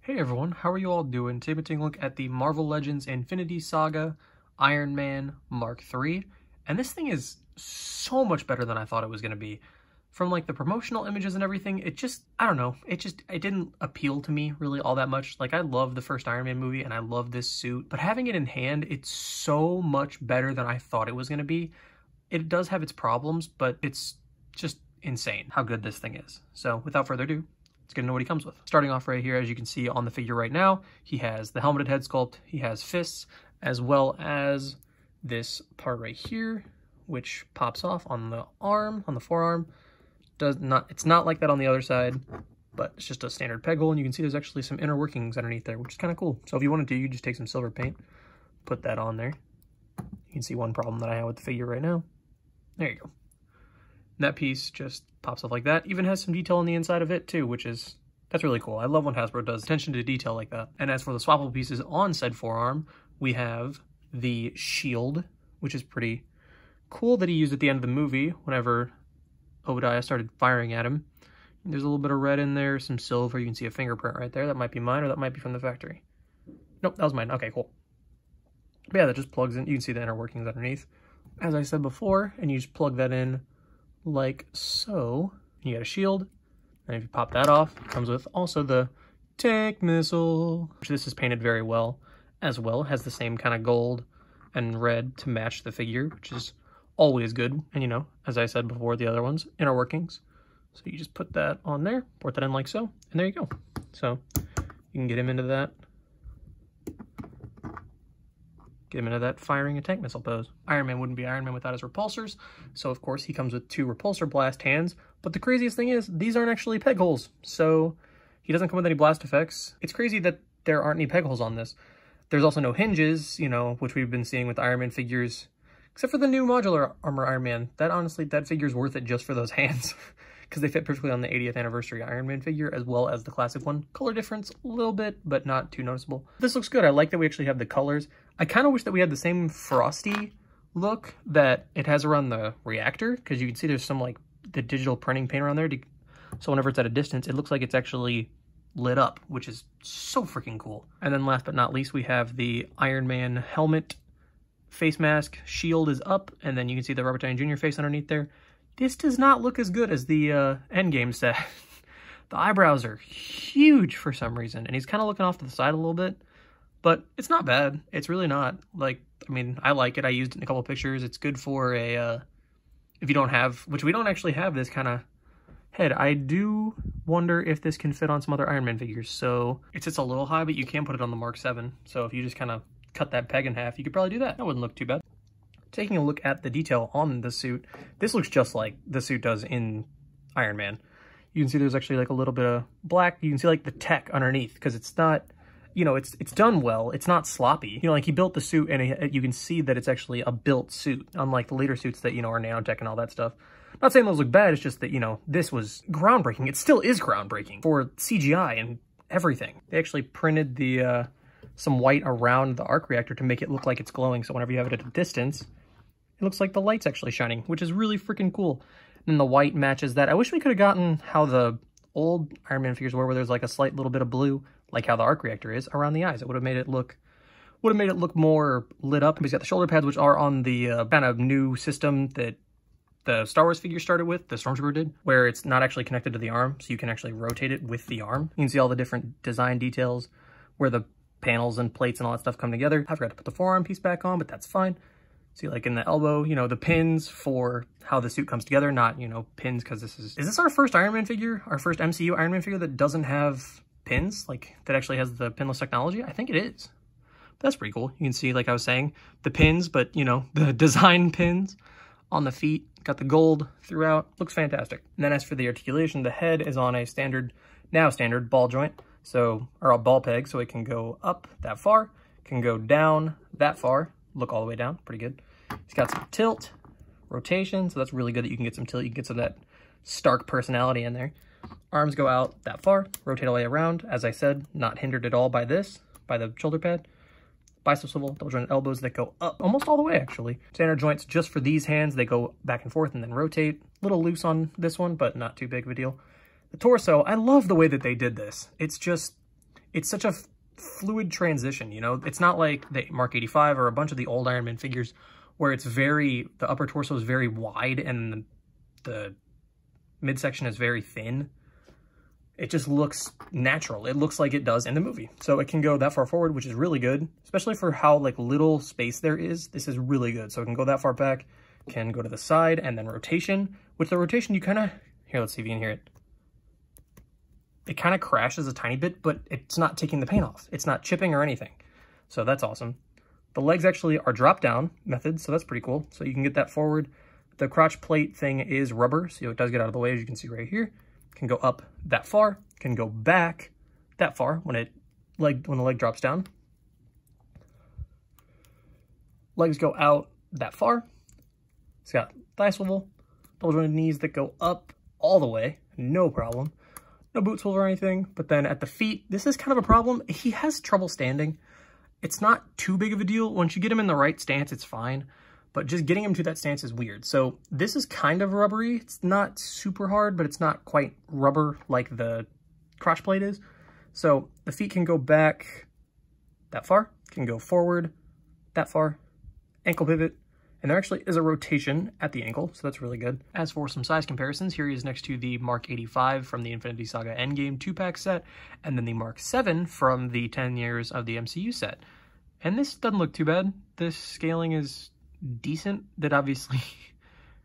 Hey everyone, how are you all doing? Today we're taking a look at the Marvel Legends Infinity Saga Iron Man Mark III, and this thing is so much better than I thought it was going to be. From like the promotional images and everything, it just, I don't know, it didn't appeal to me really all that much. Like I love the first Iron Man movie and I love this suit, but having it in hand, it's so much better than I thought it was going to be. It does have its problems, but it's just insane how good this thing is. So without further ado, let's get to know what he comes with. Starting off right here, as you can see on the figure right now, he has the helmeted head sculpt, he has fists, as well as this part right here, which pops off on the arm, on the forearm. It's not like that on the other side, but it's just a standard peg hole, and you can see there's actually some inner workings underneath there, which is kind of cool. So if you wanted to, you just take some silver paint, put that on there. You can see one problem that I have with the figure right now. There you go. And that piece just pops off like that. Even has some detail on the inside of it too, that's really cool. I love when Hasbro does attention to detail like that. And as for the swappable pieces on said forearm, we have the shield, which is pretty cool that he used at the end of the movie whenever Obadiah started firing at him. There's a little bit of red in there, some silver. You can see a fingerprint right there. That might be mine, or that might be from the factory. Nope, that was mine. Okay, cool. But yeah, that just plugs in. You can see the inner workings underneath, as I said before, and you just plug that in like so. You got a shield, and if you pop that off, it comes with also the tank missile, which this is painted very well as well. It has the same kind of gold and red to match the figure, which is always good. And you know, as I said before, the other ones, inner workings. So you just put that on there, port that in like so, and there you go. So you can get him into that. Get him into that firing a tank missile pose. Iron Man wouldn't be Iron Man without his repulsors, so of course he comes with 2 repulsor blast hands, but the craziest thing is, these aren't actually peg holes, so he doesn't come with any blast effects. It's crazy that there aren't any peg holes on this. There's also no hinges, you know, which we've been seeing with Iron Man figures, except for the new modular armor Iron Man. That honestly, that figure's worth it just for those hands, because they fit perfectly on the 80th anniversary Iron Man figure, as well as the classic one. Color difference, a little bit, but not too noticeable. This looks good. I like that we actually have the colors. I kind of wish that we had the same frosty look that it has around the reactor, because you can see there's some like the digital printing paint around there. So whenever it's at a distance, it looks like it's actually lit up, which is so freaking cool. And then last but not least, we have the Iron Man helmet, face mask, shield is up, and then you can see the Robert Downey Jr. face underneath there. This does not look as good as the Endgame set. The eyebrows are huge for some reason, and he's kind of looking off to the side a little bit, but it's not bad. It's really not. Like, I mean, I like it. I used it in a couple of pictures. It's good for a, if you don't have, which we don't actually have this kind of head. I do wonder if this can fit on some other Iron Man figures. So it sits a little high, but you can put it on the Mark 7. So if you just kind of cut that peg in half, you could probably do that. That wouldn't look too bad. Taking a look at the detail on the suit, this looks just like the suit does in Iron Man. You can see there's actually like a little bit of black. You can see like the tech underneath, because it's not, you know, it's done well. It's not sloppy. You know, like he built the suit and you can see that it's actually a built suit, unlike the later suits that, you know, are nanotech and all that stuff. Not saying those look bad, it's just that, you know, this was groundbreaking. It still is groundbreaking for CGI and everything. They actually printed the some white around the arc reactor to make it look like it's glowing, so whenever you have it at a distance, it looks like the light's actually shining, which is really freaking cool. And the white matches that. I wish we could have gotten how the old Iron Man figures were, where there's like a slight little bit of blue, like how the arc reactor is, around the eyes. It would have made it look more lit up. He's got the shoulder pads, which are on the kind of new system that the Star Wars figure started with, the Stormtrooper did, where it's not actually connected to the arm, so you can actually rotate it with the arm. You can see all the different design details, where the panels and plates and all that stuff come together. I forgot to put the forearm piece back on, but that's fine. See, like in the elbow, you know, the pins for how the suit comes together, not, you know, pins, because is this our first Iron Man figure? Our first MCU Iron Man figure that doesn't have pins? Like, that actually has the pinless technology? I think it is. But that's pretty cool. You can see, like I was saying, the pins, but, you know, the design pins on the feet. Got the gold throughout. Looks fantastic. And then as for the articulation, the head is on a standard ball joint. So, or a ball peg, so it can go up that far, can go down that far, look all the way down, pretty good. He's got some tilt, rotation, so that's really good that you can get some tilt, you can get some of that stark personality in there. Arms go out that far, rotate all the way around, as I said, not hindered at all by this, by the shoulder pad. Bicep swivel, double jointed elbows that go up almost all the way actually. Standard joints just for these hands, they go back and forth and then rotate. A little loose on this one, but not too big of a deal. The torso, I love the way that they did this. it's such a fluid transition, you know? It's not like the Mark 85 or a bunch of the old Iron Man figures where it's the upper torso is very wide and the midsection is very thin. It just looks natural. It looks like it does in the movie. So it can go that far forward, which is really good, especially for how like little space there is. This is really good. So it can go that far back, can go to the side, and then rotation. With the rotation, you kind of, here, let's see if you can hear it. It kind of crashes a tiny bit, but it's not taking the paint off. It's not chipping or anything. So that's awesome. The legs actually are drop down method, so that's pretty cool. So you can get that forward. The crotch plate thing is rubber, so it does get out of the way, as you can see right here. Can go up that far, can go back that far when the leg drops down. Legs go out that far. It's got thigh swivel, double jointed knees that go up all the way, no problem. No boot swivel or anything, but then at the feet, this is kind of a problem. He has trouble standing. It's not too big of a deal. Once you get him in the right stance, it's fine. But just getting him to that stance is weird. So this is kind of rubbery. It's not super hard, but it's not quite rubber like the crotch plate is. So the feet can go back that far, can go forward that far, ankle pivot, and there actually is a rotation at the ankle, so that's really good. As for some size comparisons, here he is next to the Mark 85 from the Infinity Saga Endgame 2-pack set, and then the Mark 7 from the 10 years of the MCU set. And this doesn't look too bad. This scaling is decent. That obviously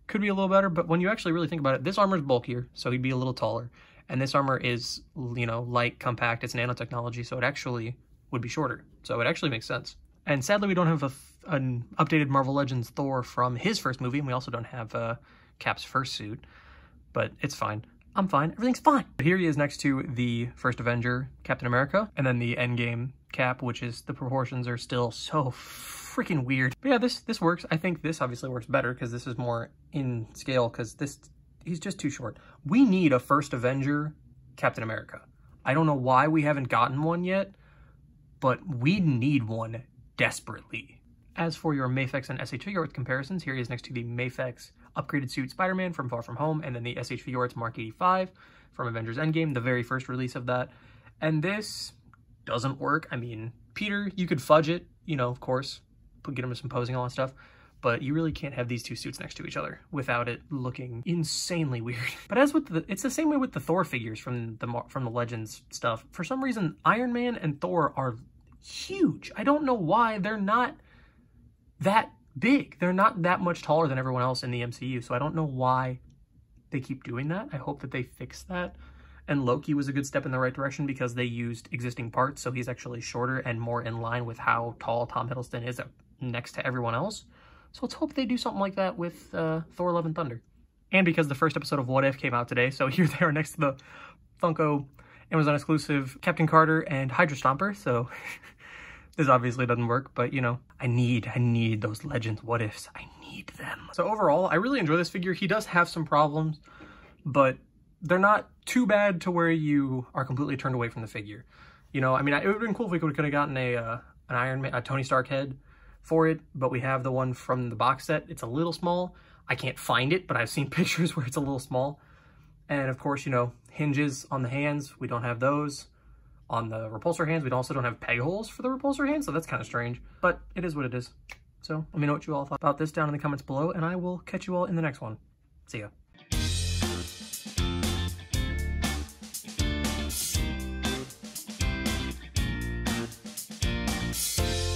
could be a little better, but when you actually really think about it, this armor is bulkier, so he'd be a little taller. And this armor is, you know, light, compact, it's nanotechnology, so it actually would be shorter. So it actually makes sense. And sadly, we don't have an updated Marvel Legends Thor from his first movie, and we also don't have Cap's first suit, but it's fine. I'm fine. Everything's fine. But here he is next to the first Avenger, Captain America, and then the Endgame Cap, which is, the proportions are still so freaking weird. But yeah, this works. I think this obviously works better because this is more in scale, because he's just too short. We need a first Avenger Captain America. I don't know why we haven't gotten one yet, but we need one desperately. As for your Mafex and SH Figuarts comparisons, here he is next to the Mafex upgraded suit Spider-Man from Far From Home, and then the SH Figuarts Mark 85 from Avengers Endgame, the very first release of that. And this doesn't work. I mean, Peter, you could fudge it, you know, of course, get him some posing, all that stuff, but you really can't have these two suits next to each other without it looking insanely weird. But as with it's the same way with the Thor figures from the Legends stuff. For some reason, Iron Man and Thor are huge. I don't know why. They're not that big. They're not that much taller than everyone else in the MCU, so I don't know why they keep doing that. I hope that they fix that. And Loki was a good step in the right direction because they used existing parts, so he's actually shorter and more in line with how tall Tom Hiddleston is next to everyone else. So let's hope they do something like that with Thor Love and Thunder. And because the first episode of What If came out today, so here they are next to the Funko Amazon exclusive Captain Carter and Hydra Stomper, so this obviously doesn't work, but you know, I need those Legends What Ifs. I need them. So overall, I really enjoy this figure. He does have some problems, but they're not too bad to where you are completely turned away from the figure. You know, I mean, it would have been cool if we could have gotten an Iron Man, a Tony Stark head for it, but we have the one from the box set. It's a little small. I can't find it, but I've seen pictures where it's a little small. And of course, you know, hinges on the hands, we don't have those. On the repulsor hands, we also don't have peg holes for the repulsor hands, so that's kind of strange, but it is what it is. So let me know what you all thought about this down in the comments below, and I will catch you all in the next one. See ya.